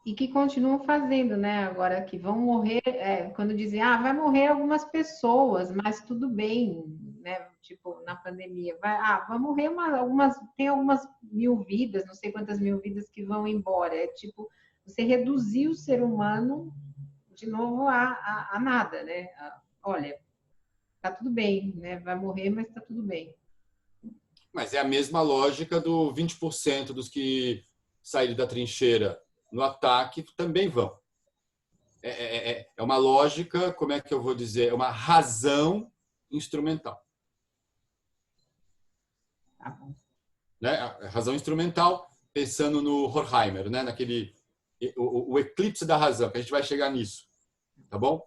E que continuam fazendo, né? Agora que vão morrer, quando dizem, vai morrer algumas pessoas, mas tudo bem, né? Tipo, na pandemia, vai morrer tem algumas 1.000 vidas, não sei quantas 1.000 vidas que vão embora. É tipo, você reduzir o ser humano de novo a nada, né? Olha, tá tudo bem, né? Vai morrer, mas tá tudo bem. Mas é a mesma lógica do 20% dos que saíram da trincheira no ataque também vão. É uma lógica, como é que eu vou dizer? É uma razão instrumental. Tá bom. Né? A razão instrumental, pensando no Horkheimer, né? Naquele, o eclipse da razão, que a gente vai chegar nisso. Tá bom?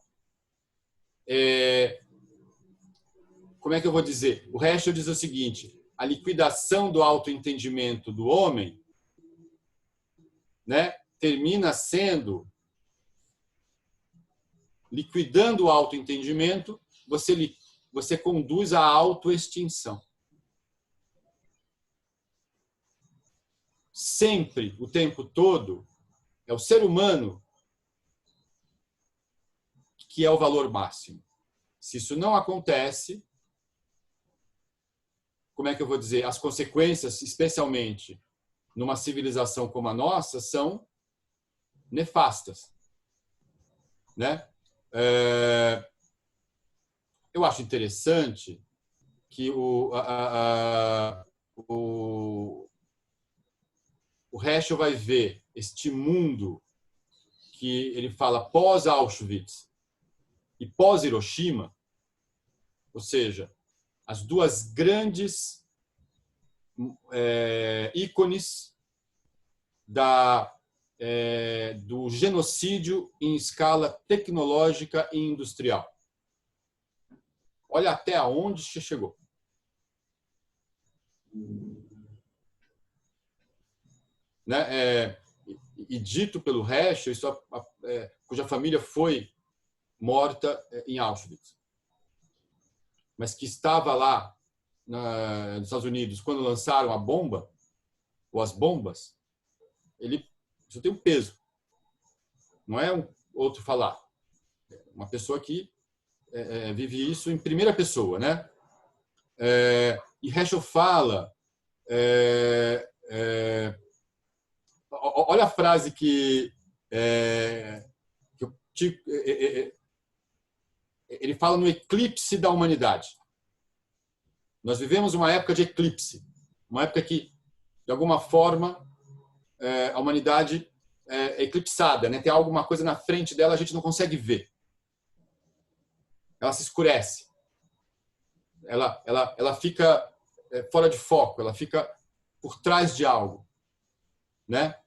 Como é que eu vou dizer? O Heschel diz o seguinte, a liquidação do autoentendimento do homem, né, termina sendo, liquidando o autoentendimento, você conduz à autoextinção. Sempre, o tempo todo, é o ser humano que é o valor máximo. Se isso não acontece, como é que eu vou dizer? As consequências, especialmente numa civilização como a nossa, são nefastas. Né? Eu acho interessante que o Heschel vai ver este mundo que ele fala pós-Auschwitz e pós-Hiroshima, ou seja, as duas grandes ícones da do genocídio em escala tecnológica e industrial. Olha até onde chegou. Né? E dito pelo Heschel, cuja família foi morta em Auschwitz, mas que estava lá nos Estados Unidos quando lançaram a bomba, ou as bombas, isso tem um peso. Não é um outro falar. Uma pessoa que vive isso em primeira pessoa, né? E Heschel fala... olha a frase que ele fala no eclipse da humanidade. Nós vivemos uma época de eclipse, uma época que, de alguma forma, a humanidade é eclipsada, né? Tem alguma coisa na frente dela, a gente não consegue ver. Ela se escurece. Ela fica fora de foco, ela fica por trás de algo, né?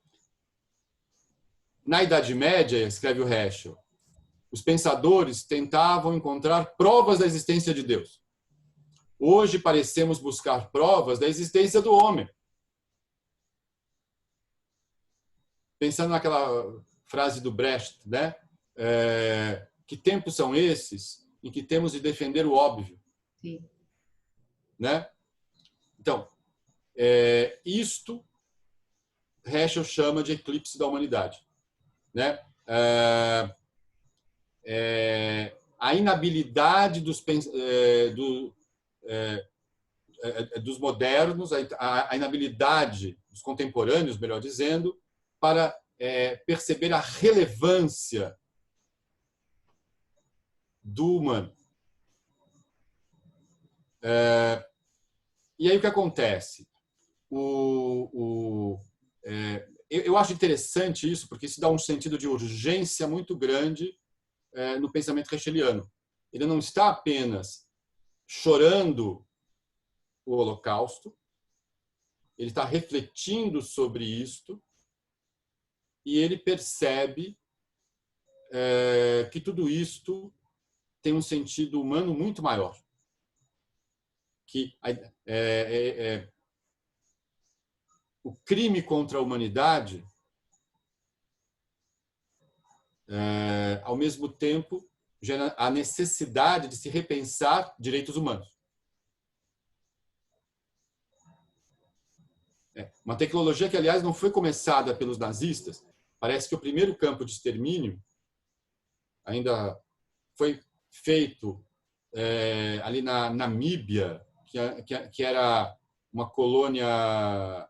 Na Idade Média, escreve o Heschel, os pensadores tentavam encontrar provas da existência de Deus. Hoje parecemos buscar provas da existência do homem. Pensando naquela frase do Brecht, né? Que tempos são esses em que temos de defender o óbvio? Sim. Né? Então, isto Heschel chama de eclipse da humanidade. Né? A inabilidade dos modernos, a inabilidade dos contemporâneos, melhor dizendo, para perceber a relevância do humano. E aí o que acontece? Eu acho interessante isso, porque isso dá um sentido de urgência muito grande no pensamento hescheliano. Ele não está apenas chorando o Holocausto, ele está refletindo sobre isto e ele percebe que tudo isto tem um sentido humano muito maior. Que o crime contra a humanidade, ao mesmo tempo, gera a necessidade de se repensar direitos humanos. Uma tecnologia que, aliás, não foi começada pelos nazistas. Parece que o primeiro campo de extermínio ainda foi feito ali na Namíbia, que era uma colônia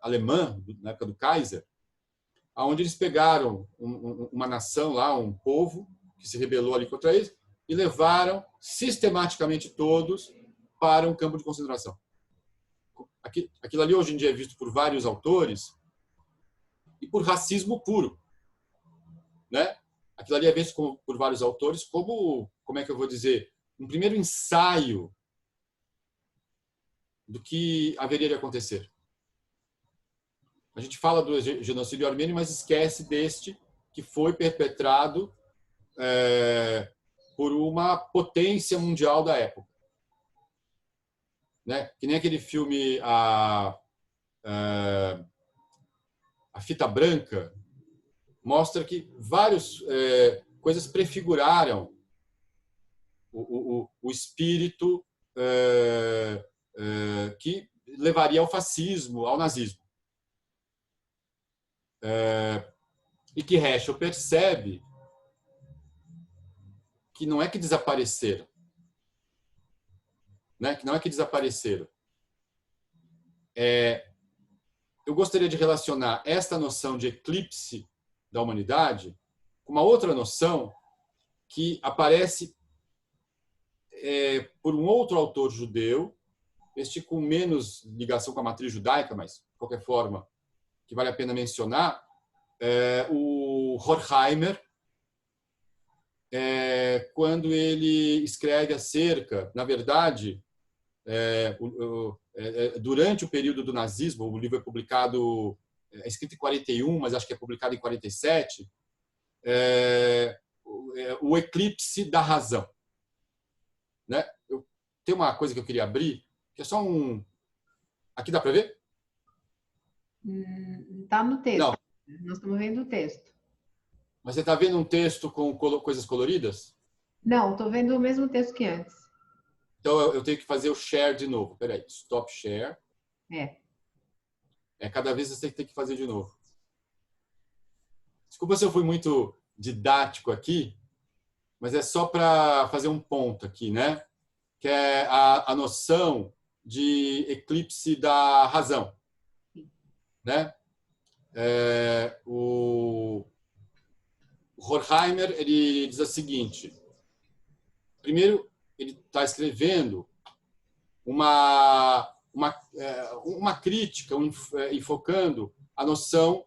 alemã, na época do Kaiser, onde eles pegaram uma nação lá, um povo, que se rebelou ali contra eles, e levaram sistematicamente todos para um campo de concentração. Aquilo ali hoje em dia é visto por vários autores e por racismo puro, né? Aquilo ali é visto por vários autores como é que eu vou dizer, um primeiro ensaio do que haveria de acontecer. A gente fala do genocídio armênio, mas esquece deste que foi perpetrado por uma potência mundial da época. Né? Que nem aquele filme A Fita Branca mostra que várias coisas prefiguraram o espírito que levaria ao fascismo, ao nazismo. E que Heschel percebe que não é que desapareceram, né? Que não é que desapareceram. Eu gostaria de relacionar esta noção de eclipse da humanidade com uma outra noção que aparece por um outro autor judeu, este com menos ligação com a matriz judaica, mas, de qualquer forma, que vale a pena mencionar, o Horkheimer, quando ele escreve acerca, na verdade, durante o período do nazismo, o livro é publicado é escrito em 41, mas acho que é publicado em 47, o eclipse da razão. Né? Tem uma coisa que eu queria abrir, que é só um... Aqui dá para ver? Está no texto. Não. Nós estamos vendo o texto. Mas você está vendo um texto com coisas coloridas? Não, estou vendo o mesmo texto que antes. Então eu tenho que fazer o share de novo. Espera aí, stop share. Cada vez você tem que fazer de novo. Desculpa se eu fui muito didático aqui, mas é só para fazer um ponto aqui, né? Que é a noção de eclipse da razão, né? O Horkheimer, ele diz o seguinte: primeiro, ele está escrevendo uma crítica, enfocando a noção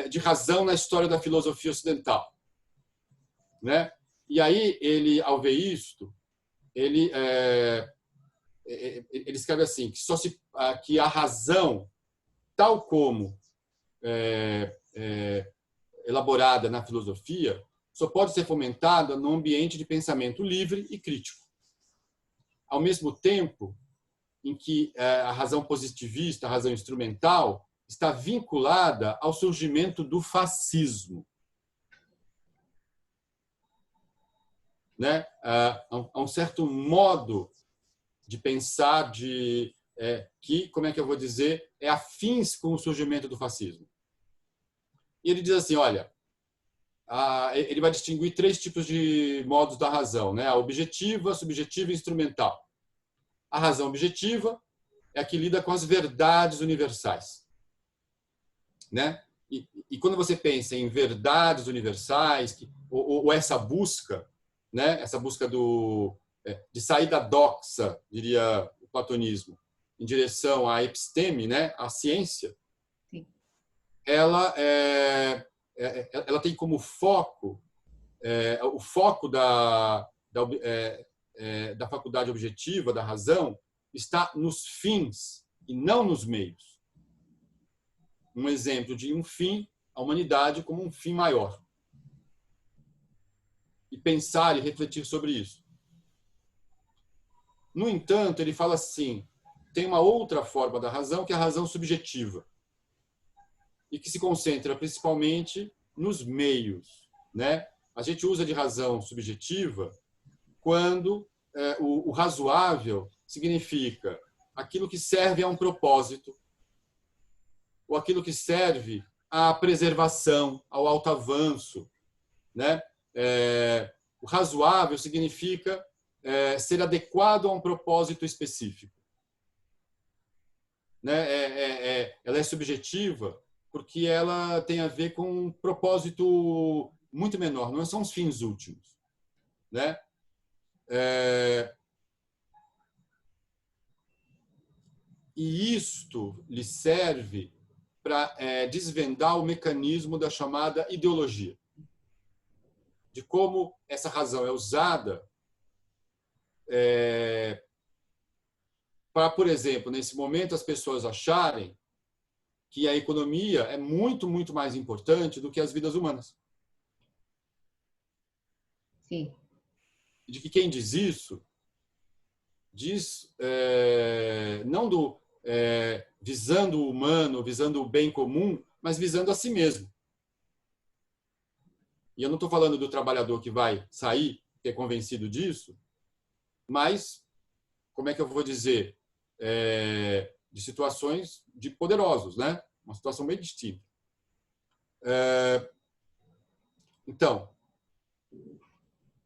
de razão na história da filosofia ocidental, né? E aí ele, ao ver isto, ele escreve assim, que a razão, tal como elaborada na filosofia, só pode ser fomentada num ambiente de pensamento livre e crítico. Ao mesmo tempo em que a razão positivista, a razão instrumental, está vinculada ao surgimento do fascismo, né? A um certo modo de pensar que, como é que eu vou dizer, é afins com o surgimento do fascismo. E ele diz assim, olha, ele vai distinguir 3 tipos de modos da razão, né? A objetiva, a subjetiva e a instrumental. A razão objetiva é a que lida com as verdades universais, né? E quando você pensa em verdades universais, ou essa busca, né? Essa busca de sair da doxa, diria o platonismo, em direção à episteme, né? À ciência, sim, ela tem como foco o foco da faculdade objetiva, da razão, está nos fins e não nos meios. Um exemplo de um fim, a humanidade como um fim maior. E pensar e refletir sobre isso. No entanto, ele fala assim, tem uma outra forma da razão, que é a razão subjetiva, e que se concentra principalmente nos meios, né? A gente usa de razão subjetiva quando o razoável significa aquilo que serve a um propósito, ou aquilo que serve à preservação, ao autoavanço, né? O razoável significa ser adequado a um propósito específico, né? Ela é subjetiva porque ela tem a ver com um propósito muito menor, não são os fins últimos, né? E isto lhe serve para desvendar o mecanismo da chamada ideologia, de como essa razão é usada para, por exemplo, nesse momento as pessoas acharem que a economia é muito, muito mais importante do que as vidas humanas. sim. De que quem diz isso diz não visando o humano, visando o bem comum, mas visando a si mesmo. E eu não estou falando do trabalhador que vai sair, que é convencido disso, mas, como é que eu vou dizer, de situações de poderosos, né? Uma situação bem distinta. Então,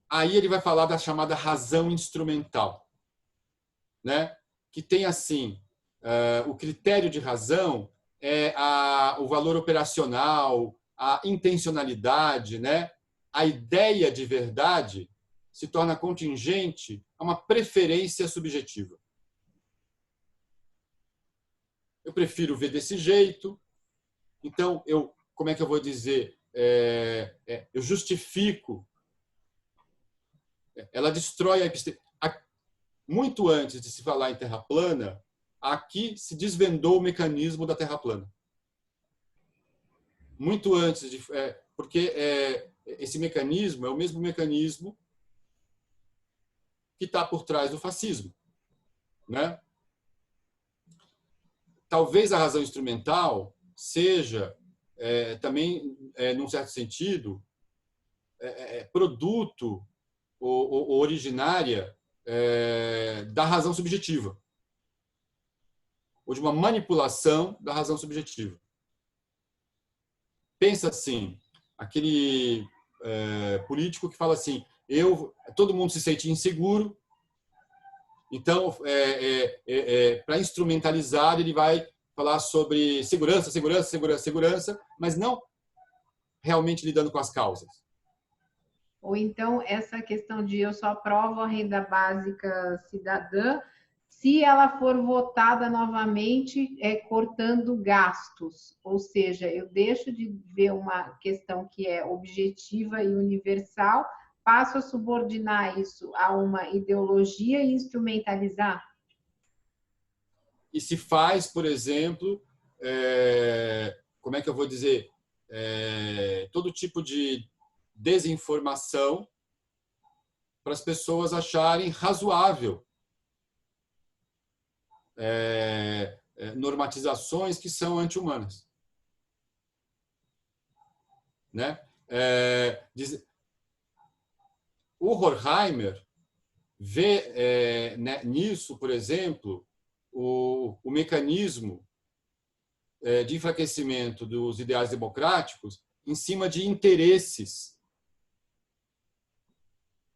aí ele vai falar da chamada razão instrumental, né? Que tem assim, o critério de razão é o valor operacional, a intencionalidade, né? A ideia de verdade se torna contingente a uma preferência subjetiva. Eu prefiro ver desse jeito, então como é que eu vou dizer? Eu justifico. Ela destrói a episteme. Muito antes de se falar em terra plana, aqui se desvendou o mecanismo da terra plana. muito antes de... porque esse mecanismo é o mesmo mecanismo que está por trás do fascismo, né? Talvez a razão instrumental seja também, num certo sentido, produto ou originária da razão subjetiva, ou de uma manipulação da razão subjetiva. Pensa assim, aquele político que fala assim, todo mundo se sente inseguro, então, para instrumentalizar, ele vai falar sobre segurança, segurança, segurança, segurança, mas não realmente lidando com as causas. Ou então, essa questão de eu só aprovo a renda básica cidadã se ela for votada novamente cortando gastos. Ou seja, eu deixo de ver uma questão que é objetiva e universal, passo a subordinar isso a uma ideologia e instrumentalizar? E se faz, por exemplo, como é que eu vou dizer, todo tipo de desinformação para as pessoas acharem razoável normatizações que são anti-humanas. Né? O Horkheimer vê nisso, por exemplo, o mecanismo de enfraquecimento dos ideais democráticos em cima de interesses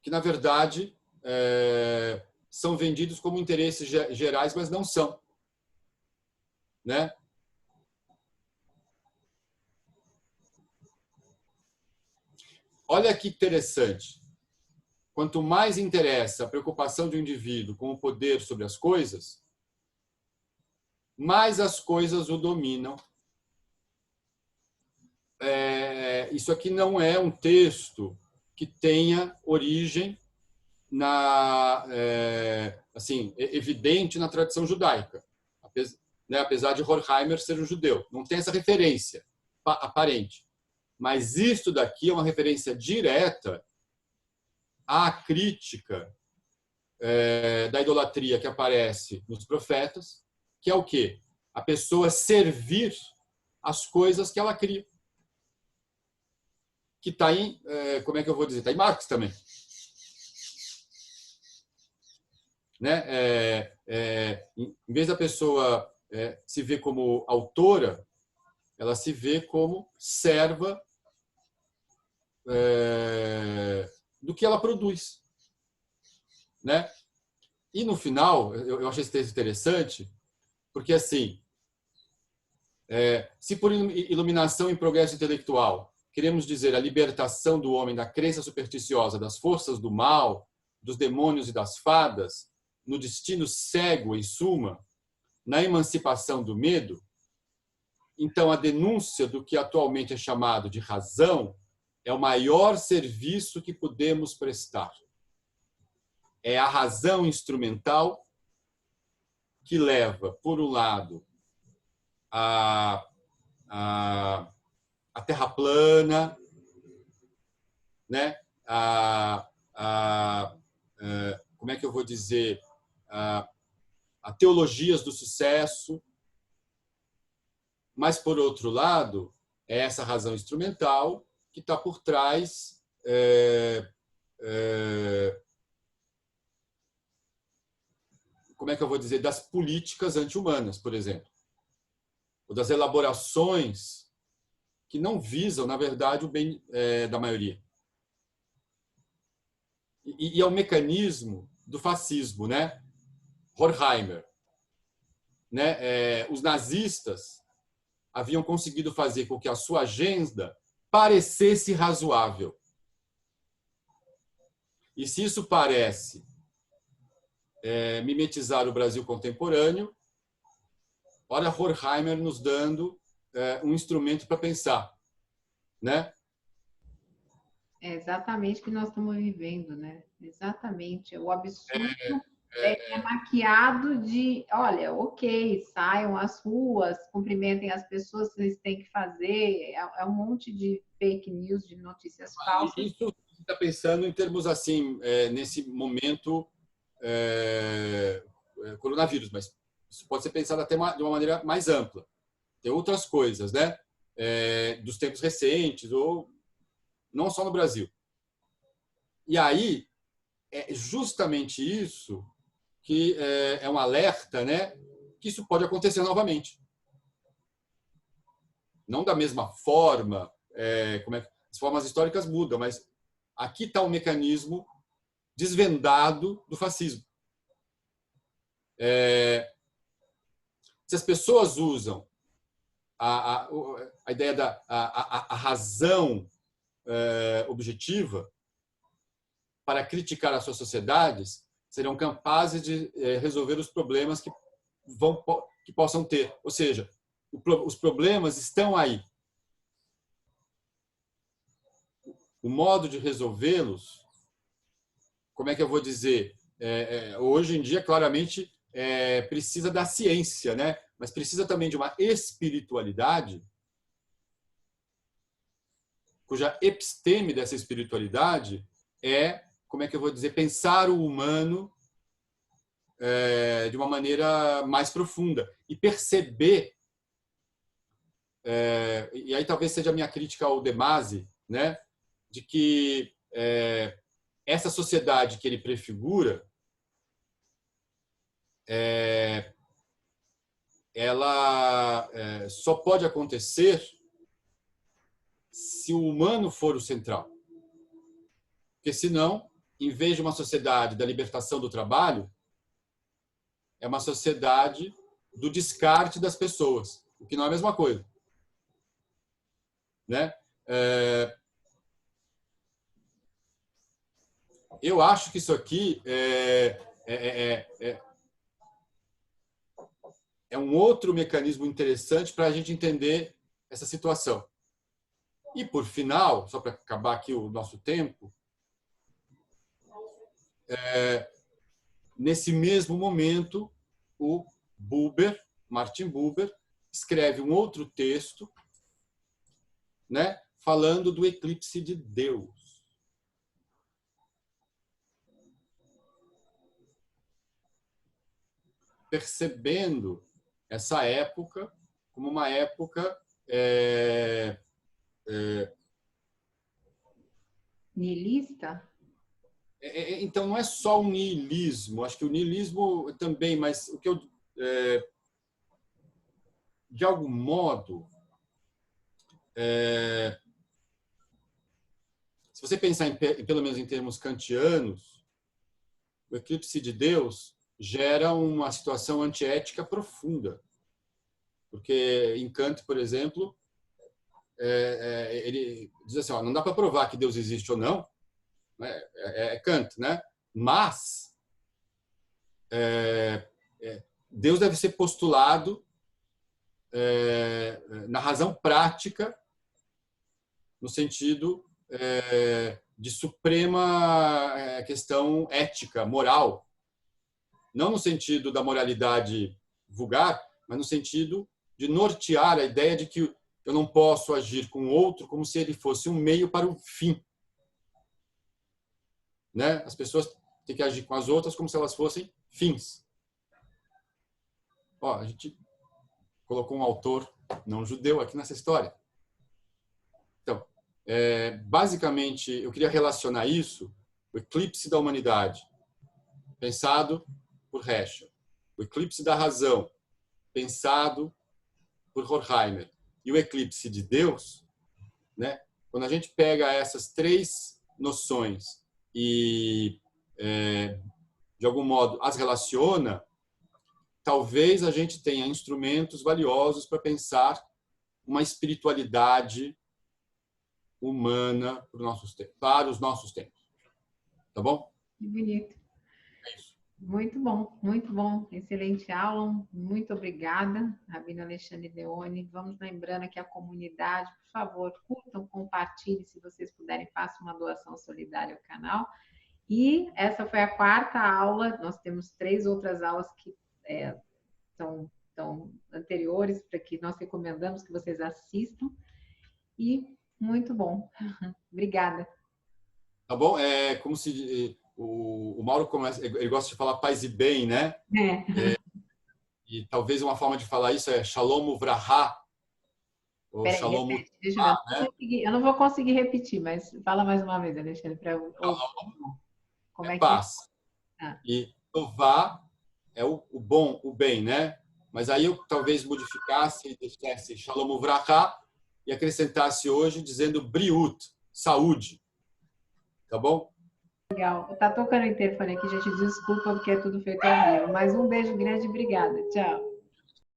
que, na verdade, são vendidos como interesses gerais, mas não são. Né? Olha que interessante. Quanto mais interessa a preocupação de um indivíduo com o poder sobre as coisas, mais as coisas o dominam. Isso aqui não é um texto que tenha origem assim, evidente na tradição judaica, apesar de Horkheimer ser um judeu. Não tem essa referência aparente. Mas isto daqui é uma referência direta à crítica da idolatria que aparece nos profetas, que é o quê? A pessoa servir as coisas que ela cria. Que está em, como é que eu vou dizer? Está em Marx também. Né? Em vez da pessoa se ver como autora, ela se vê como serva do que ela produz. Né? E, no final, eu achei esse texto interessante, porque, assim, se por iluminação e progresso intelectual queremos dizer a libertação do homem da crença supersticiosa das forças do mal, dos demônios e das fadas, no destino cego, em suma, na emancipação do medo, então a denúncia do que atualmente é chamado de razão é o maior serviço que podemos prestar. É a razão instrumental que leva, por um lado, a terra plana, né? Como é que eu vou dizer? A teologias do sucesso, mas, por outro lado, é essa razão instrumental que está por trás como é que eu vou dizer, das políticas anti-humanas, por exemplo, ou das elaborações que não visam, na verdade, o bem da maioria. E é o mecanismo do fascismo, né? Horkheimer. Né? Os nazistas haviam conseguido fazer com que a sua agenda parecesse razoável. E se isso parece mimetizar o Brasil contemporâneo, olha Horkheimer nos dando um instrumento para pensar, né? É exatamente o que nós estamos vivendo, né? Exatamente. O absurdo É maquiado de, olha, ok, saiam às ruas, cumprimentem as pessoas que vocês têm que fazer. É um monte de fake news, de notícias falsas. Isso você está pensando em termos assim, nesse momento coronavírus, mas isso pode ser pensado até de uma maneira mais ampla. Tem outras coisas, né? Dos tempos recentes, ou não só no Brasil. E aí, é justamente isso que é um alerta, né? Que isso pode acontecer novamente. Não da mesma forma, as formas históricas mudam, mas aqui está o mecanismo desvendado do fascismo. Se as pessoas usam a ideia da a razão objetiva para criticar as suas sociedades, serão capazes de resolver os problemas que possam ter. Ou seja, os problemas estão aí. O modo de resolvê-los, como é que eu vou dizer? Hoje em dia, claramente, precisa da ciência, né? Mas precisa também de uma espiritualidade, cuja episteme dessa espiritualidade como é que eu vou dizer, pensar o humano de uma maneira mais profunda e perceber, e aí talvez seja a minha crítica ao De Masi, né? De que essa sociedade que ele prefigura, ela só pode acontecer se o humano for o central. Porque senão, em vez de uma sociedade da libertação do trabalho, é uma sociedade do descarte das pessoas, o que não é a mesma coisa, né? Eu acho que isso aqui é um outro mecanismo interessante para a gente entender essa situação. E, por final, só para acabar aqui o nosso tempo, nesse mesmo momento, o Martin Buber, escreve um outro texto, né, falando do eclipse de Deus. Percebendo essa época como uma época Niilista? Então, não é só o niilismo, acho que o niilismo também, mas o que eu, de algum modo, se você pensar pelo menos em termos kantianos, o eclipse de Deus gera uma situação antiética profunda. Porque em Kant, por exemplo, ele diz assim, não dá para provar que Deus existe ou não, né? Kant, né? Mas Deus deve ser postulado na razão prática, no sentido de suprema questão ética, moral. Não no sentido da moralidade vulgar, mas no sentido de nortear a ideia de que eu não posso agir com o outro como se ele fosse um meio para um fim. Né? As pessoas têm que agir com as outras como se elas fossem fins. A gente colocou um autor não judeu aqui nessa história. Então, basicamente, eu queria relacionar isso, o eclipse da humanidade, pensado por Heschel, o eclipse da razão, pensado por Horkheimer, e o eclipse de Deus, né? Quando a gente pega essas três noções e, de algum modo, as relaciona, talvez a gente tenha instrumentos valiosos para pensar uma espiritualidade humana para os nossos tempos. Tá bom? Que bonito. É isso. Muito bom, muito bom. Excelente aula. Muito obrigada, Rabino Alexandre Leone. Vamos lembrando aqui a comunidade, por favor, curtam, compartilhem, se vocês puderem, façam uma doação solidária ao canal. E essa foi a 4ª aula. Nós temos 3 outras aulas que são anteriores, para que nós recomendamos que vocês assistam. E muito bom. Obrigada. Tá bom? É como se o Mauro começa, ele gosta de falar paz e bem, né? E talvez uma forma de falar isso é Shalom Uvraha, ou Peraí, Shalom repete, deixa eu Uvraha, ver. Eu não vou conseguir repetir, mas fala mais uma vez, Alexandre, para eu ouvir. Como é é que é? paz. E Tová é o bom, o bem, né? Mas aí eu talvez modificasse e deixasse Shalom Uvraha e acrescentasse hoje dizendo Briut, saúde. Tá bom? Legal. Tá tocando o interfone aqui, gente. Desculpa, porque é tudo feito ao vivo. Mas um beijo grande e obrigada. Tchau.